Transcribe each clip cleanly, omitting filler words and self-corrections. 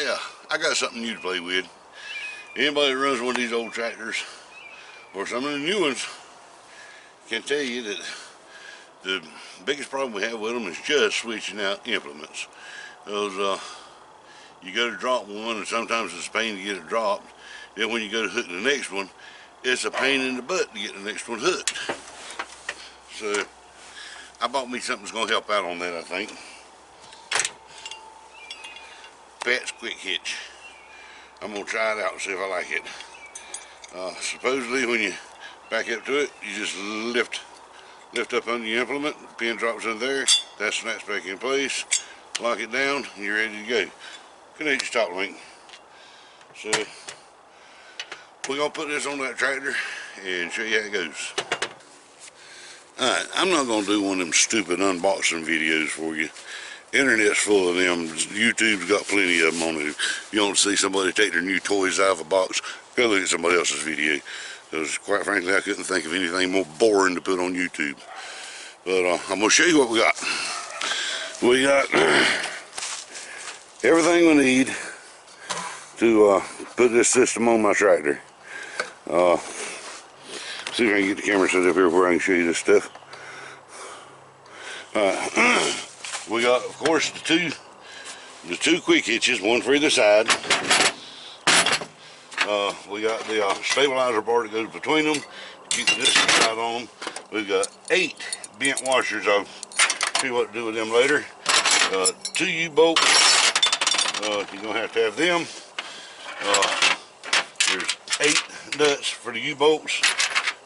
I got something new to play with. Anybody that runs one of these old tractors or some of the new ones can tell you that the biggest problem we have with them is just switching out implements. Those you go to drop one, and sometimes it's a pain to get it dropped. Then when you go to hook the next one, it's a pain in the butt to get the next one hooked. So I bought me something that's going to help out on that, I think. Pat's Quick Hitch. I'm going to try it out and see if I like it. Supposedly when you back up to it, you just lift up on the implement, the pin drops in there, that snaps back in place, lock it down, and you're ready to go. Connect your stop link. So we're going to put this on that tractor and show you how it goes. Alright, I'm not going to do one of them stupid unboxing videos for you. Internet's full of them. YouTube's got plenty of them on it. If you want to see somebody take their new toys out of a box, go look at somebody else's video. Because quite frankly, I couldn't think of anything more boring to put on YouTube. But I'm going to show you what we got. We got everything we need to put this system on my tractor. See if I can get the camera set up here where I can show you this stuff. We got, of course, the two quick hitches, one for either side. We got the stabilizer bar that goes between them, keep the distance right on them. We've got 8 bent washers. I'll see what to do with them later. 2 U-bolts. You're gonna have to have them. There's 8 nuts for the U-bolts.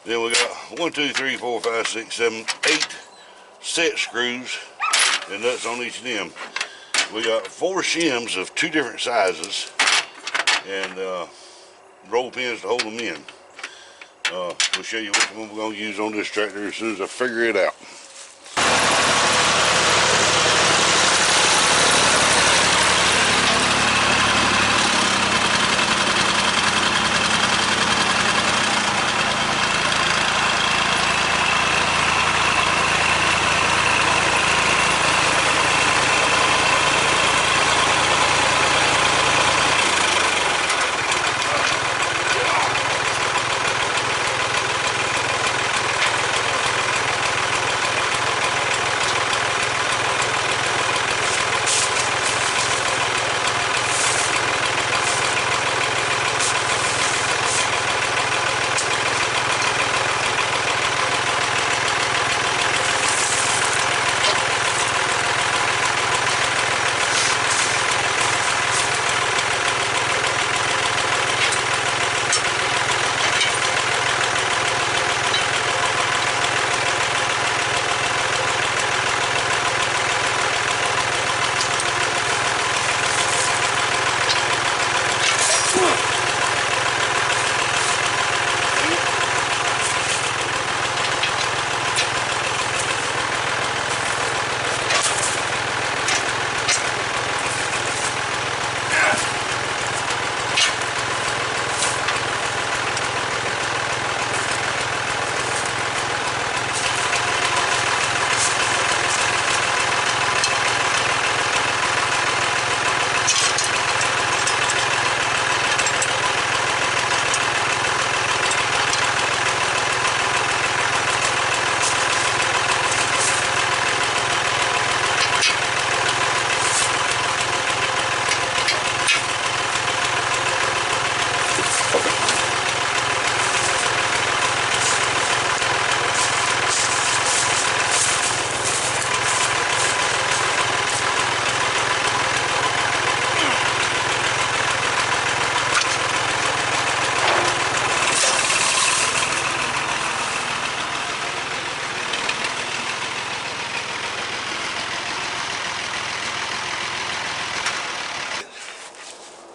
Then we got 1, 2, 3, 4, 5, 6, 7, 8 set screws and nuts on each of them. We got 4 shims of 2 different sizes and roll pins to hold them in. We'll show you which one we're going to use on this tractor as soon as I figure it out.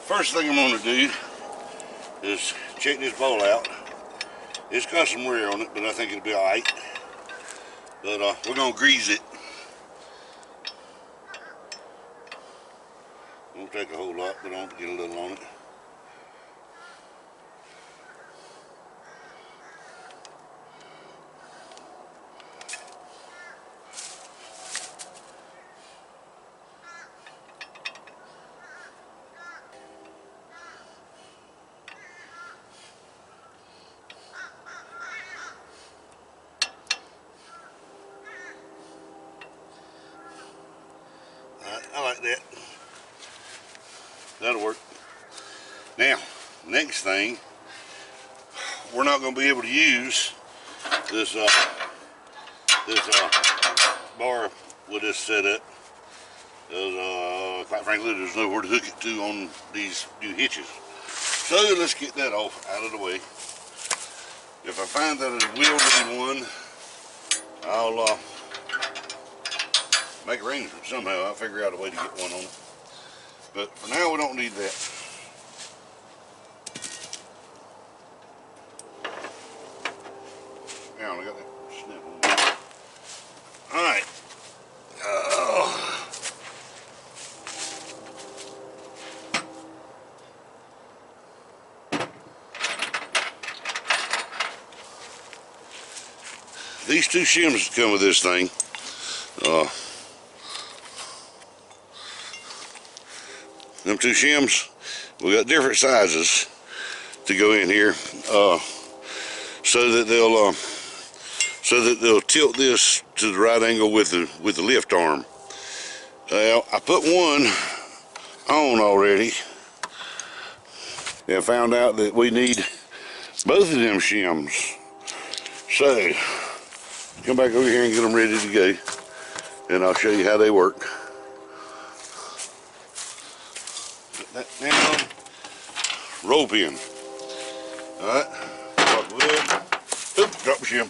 First thing I'm going to do is check this bowl out. It's got some wear on it, but I think it'll be alright. But we're going to grease it. Won't take a whole lot, but I'll get a little on it. next thing, we're not going to be able to use this bar with this setup. Quite frankly, there's nowhere to hook it to on these new hitches. So let's get that off out of the way. If I find that it will need one, I'll make arrangements somehow. I'll figure out a way to get one on it. But for now, we don't need that. Now I got that snip on there. All right. These two shims that come with this thing, them two shims, we got different sizes to go in here, so that they'll tilt this to the right angle with the lift arm. Well, I put one on already and found out that we need both of them shims. So come back over here and get them ready to go, and I'll show you how they work. Put that down. Roll pin. Alright. Start wood. Oops, drop the shim.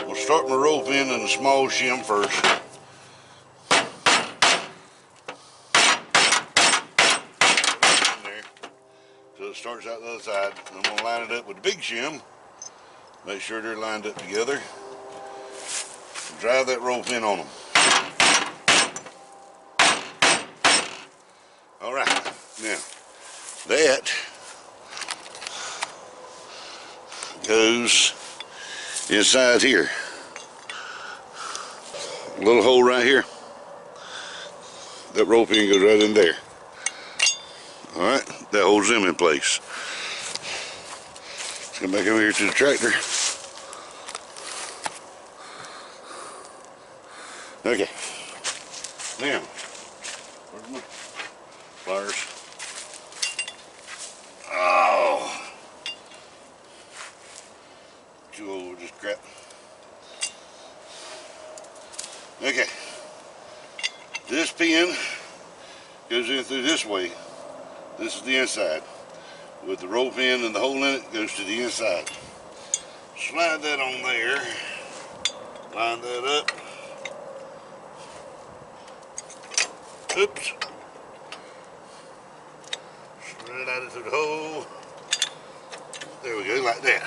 We'll start my roll pin in the small shim first. So it starts out the other side. I'm going to line it up with the big shim. Make sure they're lined up together. Drive that roll pin on them. Alright, now that goes inside here. A little hole right here. That roll pin goes right in there. Alright, that holds them in place. Let's come back over here to the tractor. Okay. Now, where's my pliers? Oh! Too old for this crap. Okay. This pin goes in through this way. This is the inside. With the roll pin and the hole in it, goes to the inside. Slide that on there. Line that up. Oops. Slide it through the hole. There we go, like that.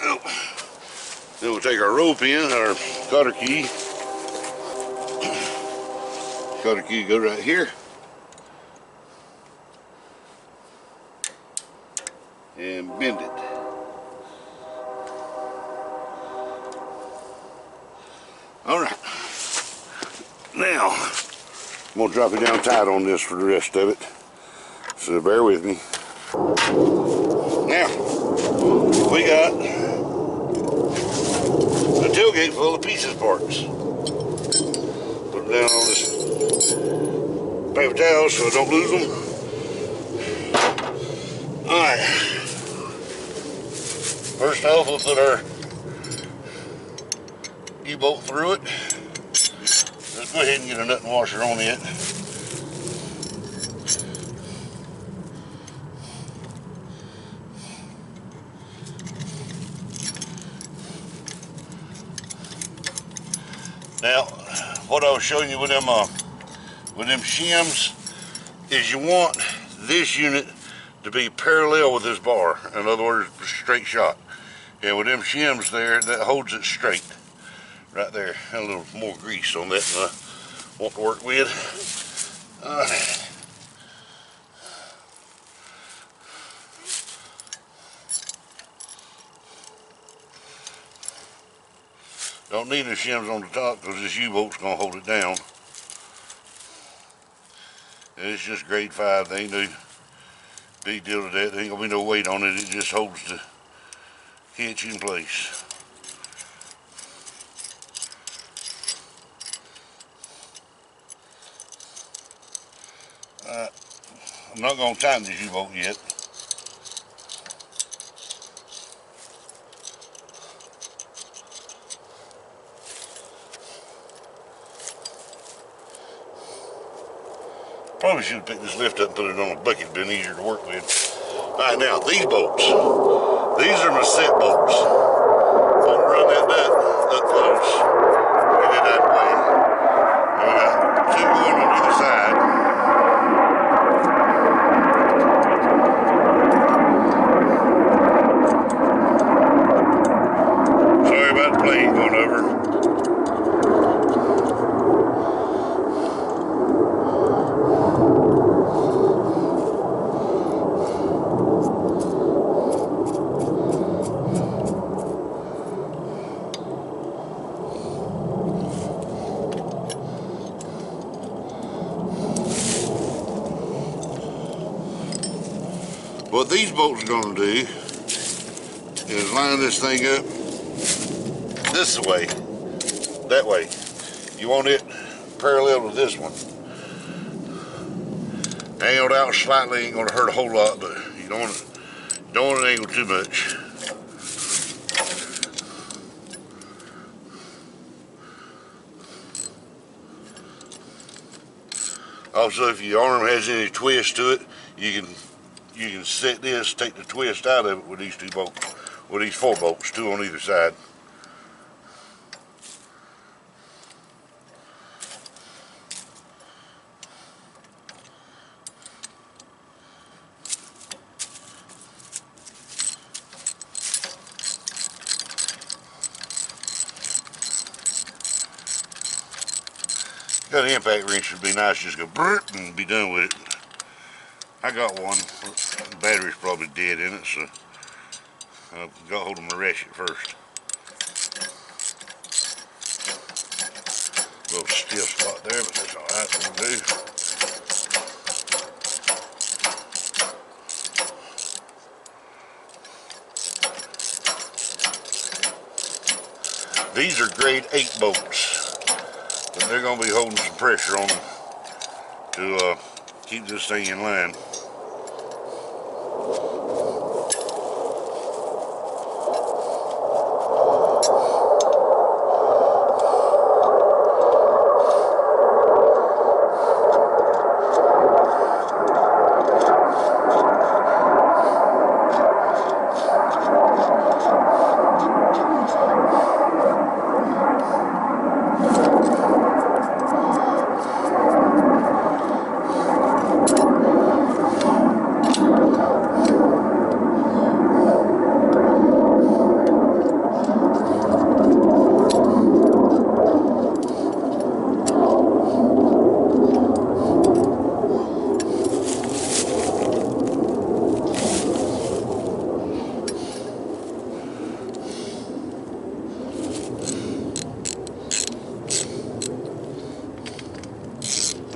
Oh. Then we'll take our roll pin, our cotter key. Cotter key go right here. And bend it. Alright. Now, I'm going to drop it down tight on this for the rest of it. So bear with me. Now, we got a tailgate full of pieces parts. Put it down on this paper towel so I don't lose them. Alright. First off, we'll put our U-bolt through it. Let's go ahead and get a nut and washer on it. Now, what I was showing you with them shims is you want this unit to be parallel with this bar. In other words, straight shot. And with them shims there, that holds it straight. Right there. A little more grease on that than I want to work with. Don't need any shims on the top because this U-bolt's going to hold it down. And it's just grade 5. There ain't no big deal to that. There ain't going to be no weight on it. It just holds the hitch in place. I'm not going to tighten this U-bolt yet. Probably should have picked this lift up and put it on a bucket. It'd been easier to work with. Alright, now these bolts. These are my set bolts. I'm going to run that nut up close. Get it out of the way. And we got two going on either side. Sorry about the plane going over. What these bolts are going to do is line this thing up this way, that way. You want it parallel to this one. Angled out slightly ain't going to hurt a whole lot, but you don't want it angled too much. Also, if your arm has any twist to it, you can set this, take the twist out of it with these two bolts, with these 4 bolts, 2 on either side. Got an impact wrench, would be nice, just go brrrt and be done with it. I got one. The battery's probably dead in it, so I've got hold of my ratchet first. A little stiff spot there, but that's alright, that'll do. These are grade 8 bolts, but they're going to be holding some pressure on them to keep this thing in line.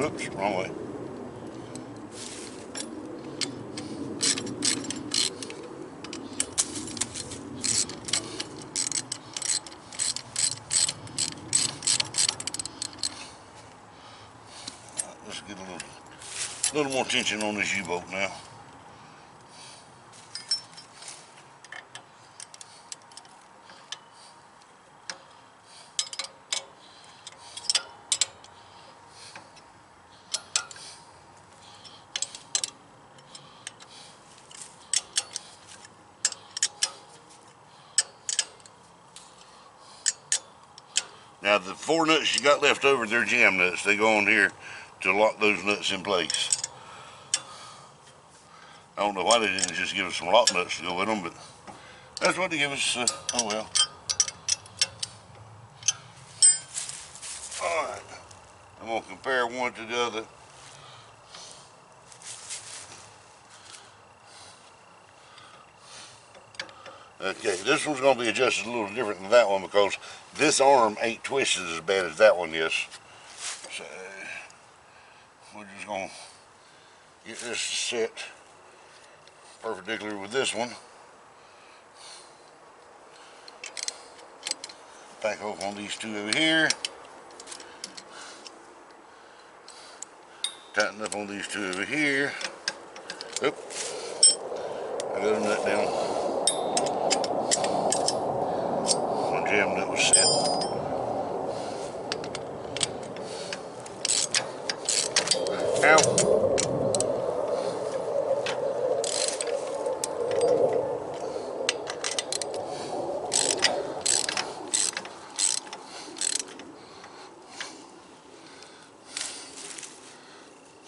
Oops, wrong way. Let's get a little more tension on this U-bolt now. Now the 4 nuts you got left over, they're jam nuts. They go on here to lock those nuts in place. I don't know why they didn't just give us some lock nuts to go with them, but that's what they give us. Oh well. Alright, I'm going to compare one to the other. Okay, this one's going to be adjusted a little different than that one because this arm ain't twisted as bad as that one is. So, we're just going to get this set perpendicular with this one. Back off on these 2 over here. Tighten up on these 2 over here. Oop. I got a nut down. My jam nut was set. Ow.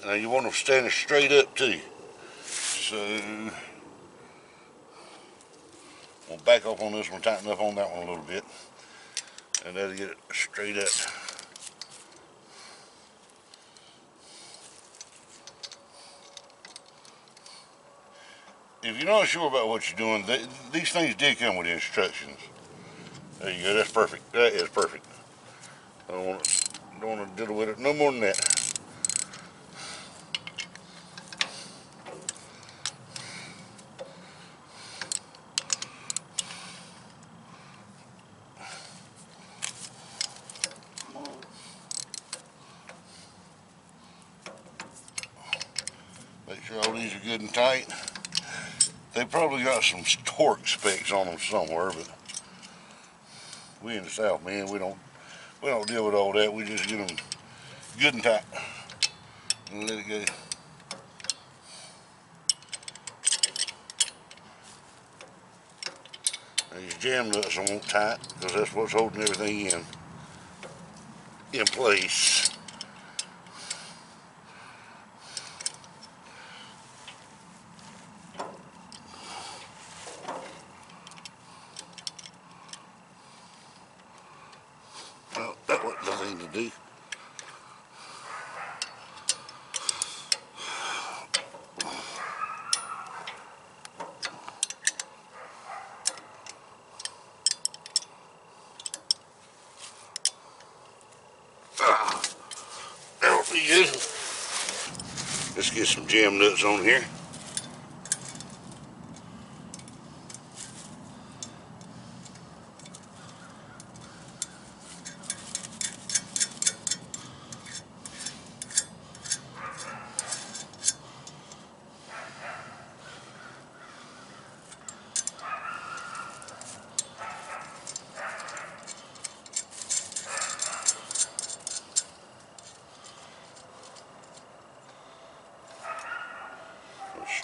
Now you want them standing straight up too. So we'll back up on this one, tighten up on that one a little bit, and that'll get it straight up. If you're not sure about what you're doing, these things did come with instructions. There you go, that's perfect. That is perfect. I don't want to diddle with it no more than that. Make sure all these are good and tight. They probably got some torque specs on them somewhere, but we in the South, man, we don't deal with all that. We just get them good and tight and let it go. These jam nuts I want tight because that's what's holding everything in place. Well, that wasn't the thing to do. That'll be good. Let's get some jam nuts on here.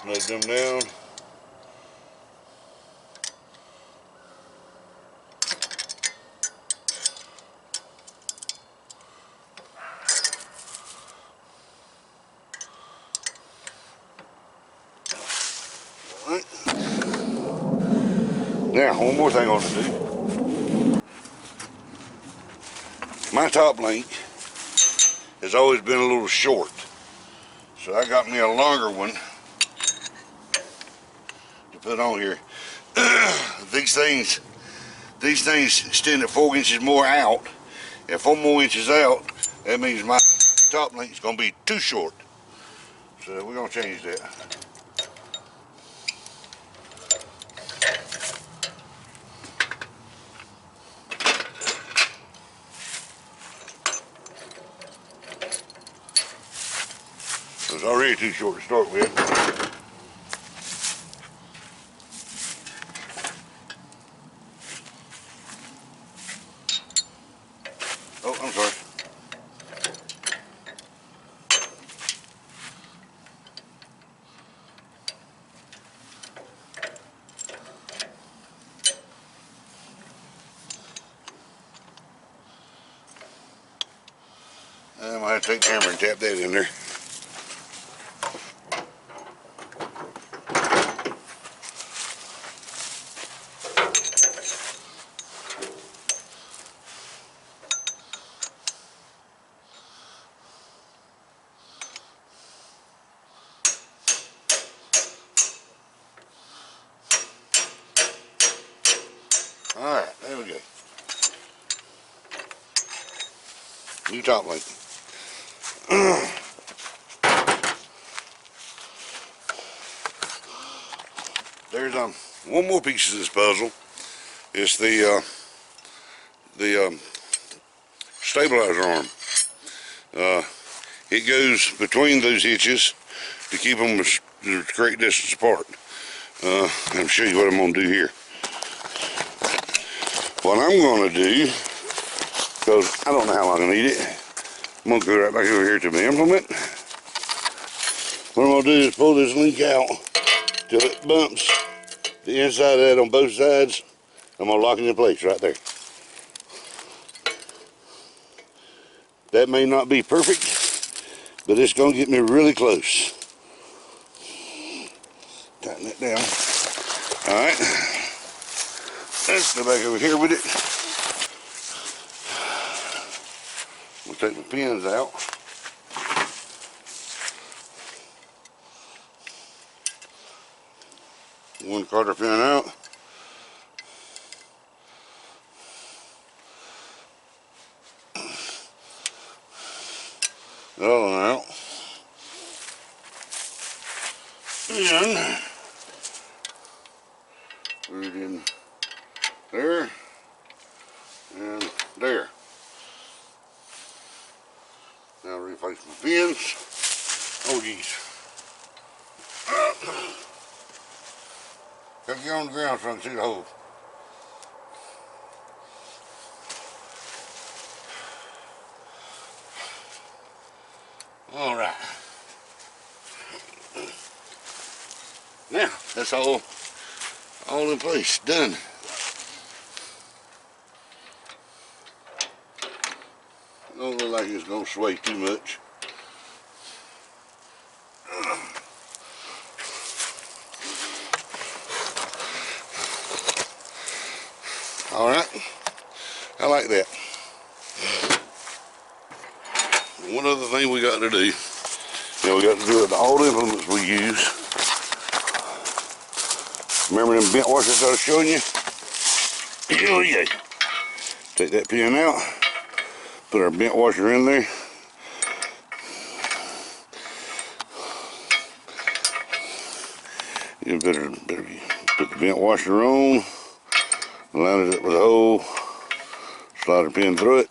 Snug them down. All right. Now, one more thing I want to do. My top link has always been a little short, so I got me a longer one to put on here. These things extend it 4 inches more out, and 4 more inches out, that means my top link is going to be too short. So we're going to change that. It was already too short to start with. Oh, I'm sorry. I might have to take the camera and tap that in there. Alright, there we go. New top link. There's one more piece of this puzzle. It's the stabilizer arm. It goes between those hitches to keep them they're a great distance apart. I'll show you what I'm going to do here. What I'm going to do, because I don't know how long I need it, I'm going to go right back over here to my implement. What I'm going to do is pull this link out till it bumps the inside of that on both sides. I'm going to lock it in place right there. That may not be perfect, but it's going to get me really close. Tighten that down. Alright. Let's go back over here with it. We'll take the pins out. One quarter pin out. The other one out. And put it in there and there. Now replace my pins. Oh geez. Gotta get on the ground so I can see the hole. All right. Now that's all in place. Done. Don't look like it's gonna sway too much. All right. I like that. One other thing we got to do. Now we got to do it with all the implements we use. Remember them bent washers I was showing you? Here we go. Take that pin out. Put our bent washer in there. You better put the bent washer on. Line it up with a hole. Slide our pin through it.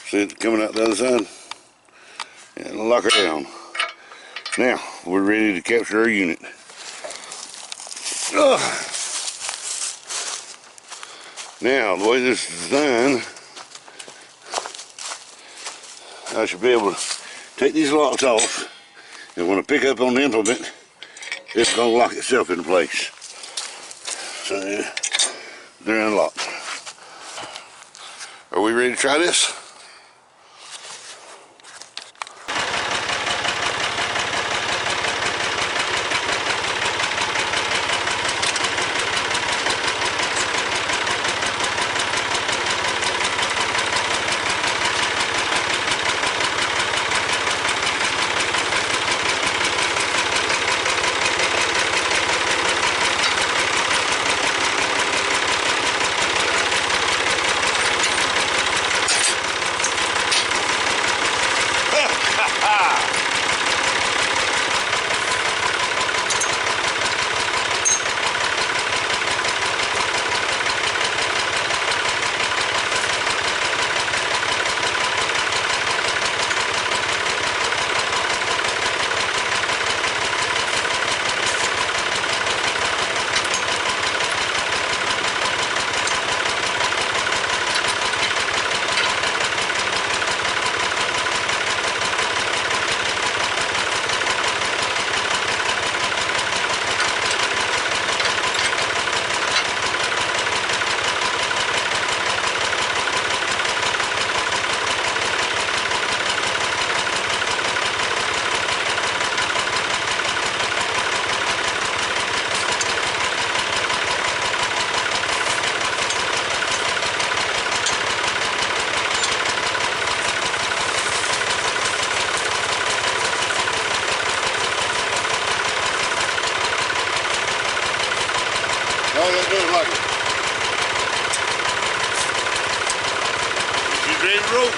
See it coming out the other side. And lock her down. Now we're ready to capture our unit. Now the way this is designed, I should be able to take these locks off, and when I pick up on the implement, it's going to lock itself into place. So they're unlocked. Are we ready to try this? All that does like it. She's ready to roll.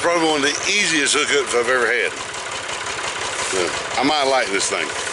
probably one of the easiest hookups I've ever had. So, I might like this thing.